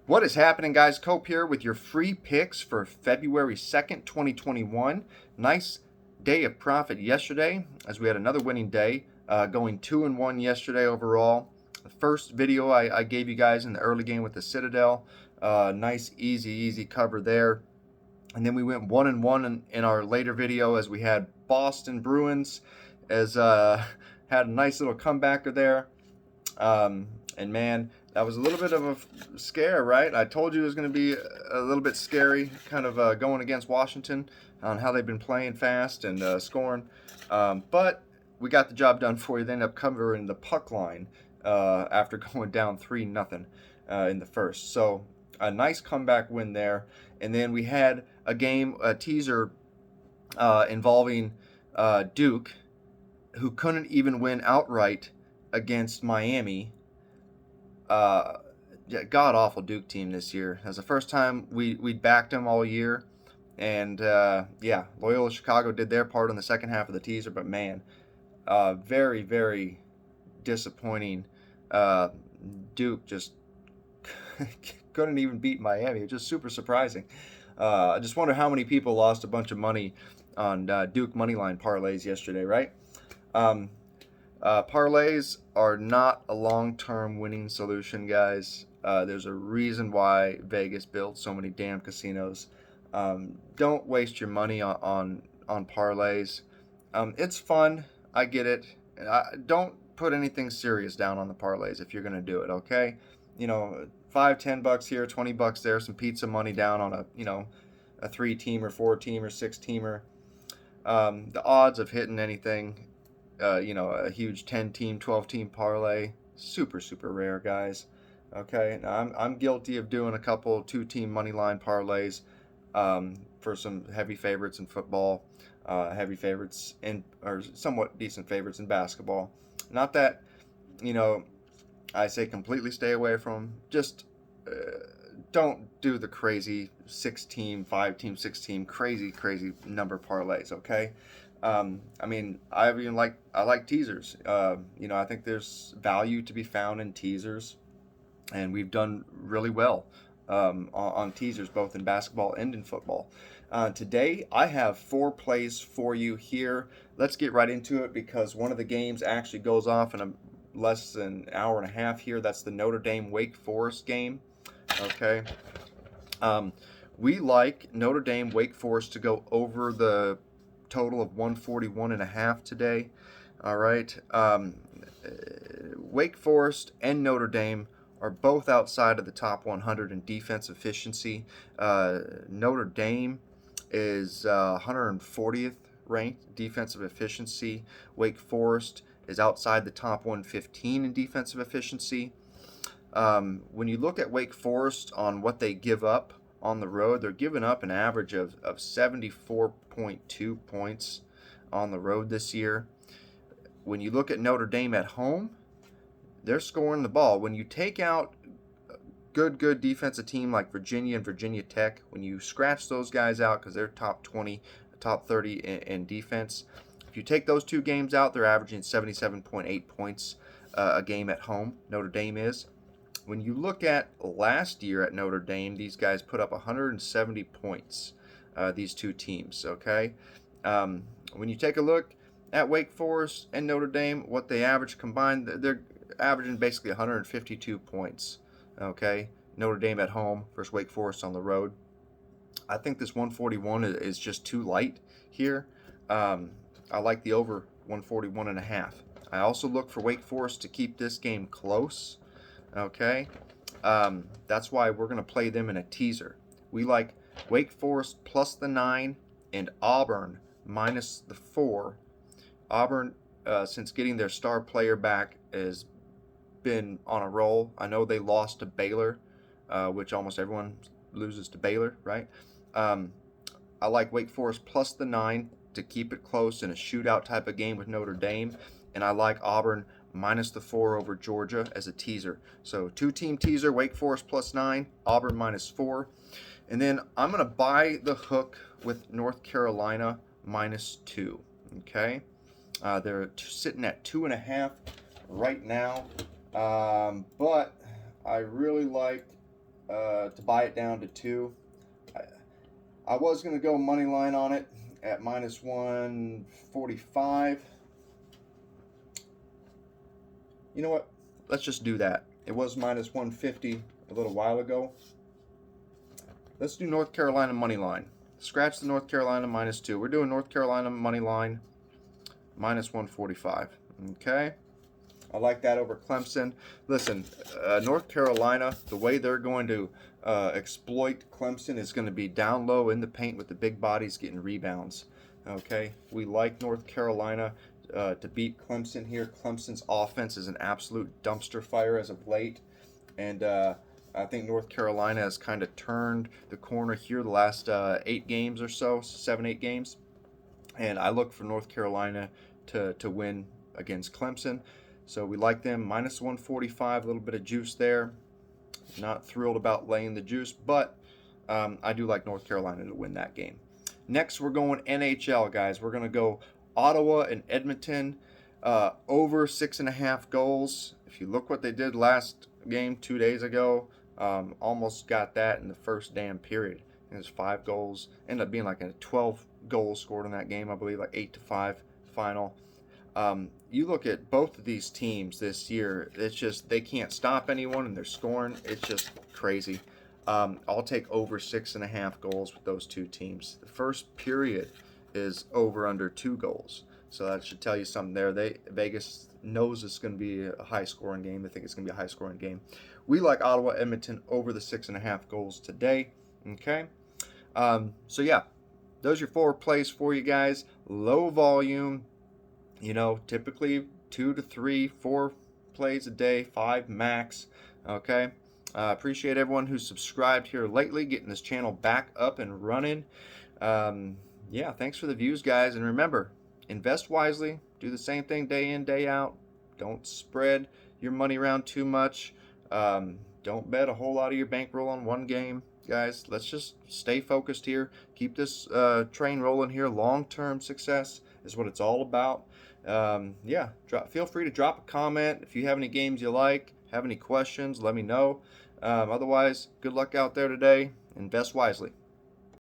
What is happening, guys? Cope here with your free picks for February 2nd, 2021. Nice day of profit yesterday as we had another winning day, going 2-1 yesterday overall. The first video I gave you guys in the early game with the Citadel, nice, easy cover there. And then we went 1-1 in our later video as we had Boston Bruins as had a nice little comebacker there. And man, that was a little bit of a scare, right? I told you it was going to be a little bit scary, kind of going against Washington on how they've been playing fast and scoring. But we got the job done for you. They ended up covering the puck line after going down 3-0 in the first. So a nice comeback win there. And then we had a teaser involving Duke, who couldn't even win outright against Miami. God awful Duke team this year. It was the first time we'd backed them all year, and Loyola Chicago did their part in the second half of the teaser. But man, very disappointing. Duke just couldn't even beat Miami. It's just super surprising. I just wonder how many people lost a bunch of money on Duke moneyline parlays yesterday, right? Parlays are not a long-term winning solution, guys. There's a reason why Vegas built so many damn casinos. Don't waste your money on parlays. It's fun. I get it. Don't put anything serious down on the parlays if you're going to do it, okay? You know, $5-10 here, $20 there, some pizza money down on a 3-teamer, 4-teamer, 6-teamer. The odds of hitting anything, a huge 10-team, 12-team parlay, super rare, guys. Okay, now I'm guilty of doing a couple 2-team money line parlays for some heavy favorites in football, heavy favorites or somewhat decent favorites in basketball. Not that, I say completely stay away from. Just don't do the crazy 6-team, 5-team, 6-team, crazy number parlays. Okay. I like teasers. I think there's value to be found in teasers, and we've done really well on teasers, both in basketball and in football. Today, I have 4 plays for you here. Let's get right into it because one of the games actually goes off in less than an hour and a half here. That's the Notre Dame Wake Forest game. Okay. We like Notre Dame Wake Forest to go over the total of 141.5 today. All right. Wake Forest and Notre Dame are both outside of the top 100 in defense efficiency. Notre Dame is 140th ranked defensive efficiency. Wake Forest is outside the top 115 in defensive efficiency. When you look at Wake Forest on what they give up on the road, they're giving up an average of 74.2 points on the road this year. When you look at Notre Dame at home, they're scoring the ball. When you take out good defensive team like Virginia and Virginia Tech, when you scratch those guys out because they're top 20, top 30 in defense, if you take those 2 games out, they're averaging 77.8 points a game at home. Notre Dame is. When you look at last year at Notre Dame, these guys put up 170 points, these 2 teams, okay? When you take a look at Wake Forest and Notre Dame, what they average combined, they're averaging basically 152 points, okay? Notre Dame at home versus Wake Forest on the road. I think this 141 is just too light here. I like the over 141.5. I also look for Wake Forest to keep this game close. Okay, that's why we're going to play them in a teaser. We like Wake Forest plus the 9 and Auburn minus the 4. Auburn, since getting their star player back, has been on a roll. I know they lost to Baylor, which almost everyone loses to Baylor, right? I like Wake Forest plus the 9 to keep it close in a shootout type of game with Notre Dame, and I like Auburn minus the 4 over Georgia as a teaser. So 2-team teaser, Wake Forest plus 9, Auburn minus 4. And then I'm going to buy the hook with North Carolina minus 2. Okay. They're sitting at 2.5 right now. But I really like to buy it down to 2. I was going to go money line on it at minus 145. You know what? Let's just do that. It was minus 150 a little while ago. Let's do North Carolina money line. Scratch the North Carolina minus 2. We're doing North Carolina money line minus 145. Okay. I like that over Clemson. Listen, North Carolina, the way they're going to exploit Clemson is going to be down low in the paint with the big bodies getting rebounds. Okay, we like North Carolina to beat Clemson here. Clemson's offense is an absolute dumpster fire as of late, and I think North Carolina has kind of turned the corner here the last 8 games or so, 7, 8 games, and I look for North Carolina to win against Clemson. So we like them minus 145, a little bit of juice there. Not thrilled about laying the juice, but I do like North Carolina to win that game. Next, we're going NHL, guys. We're going to go Ottawa and Edmonton over 6.5 goals. If you look what they did last game 2 days ago, almost got that in the first damn period. It was 5 goals. Ended up being like a 12 goals scored in that game, I believe, like 8-5 final. You look at both of these teams this year, it's just they can't stop anyone and they're scoring. It's just crazy. I'll take over 6.5 goals with those two teams. The first period is over under 2 goals. So that should tell you something there. Vegas knows it's going to be a high scoring game. They think it's going to be a high scoring game. We like Ottawa, Edmonton over the 6.5 goals today. Okay. So yeah, those are your 4 plays for you guys. Low volume. You know, typically 2 to 3, 4 plays a day, 5 max. Okay. Appreciate everyone who's subscribed here lately, getting this channel back up and running. Yeah, thanks for the views, guys. And remember, invest wisely. Do the same thing day in, day out. Don't spread your money around too much. Don't bet a whole lot of your bankroll on one game. Guys, let's just stay focused here. Keep this train rolling here. Long-term success is what it's all about. Yeah, feel free to drop a comment. If you have any games you like, have any questions, let me know. Otherwise, good luck out there today. Invest wisely.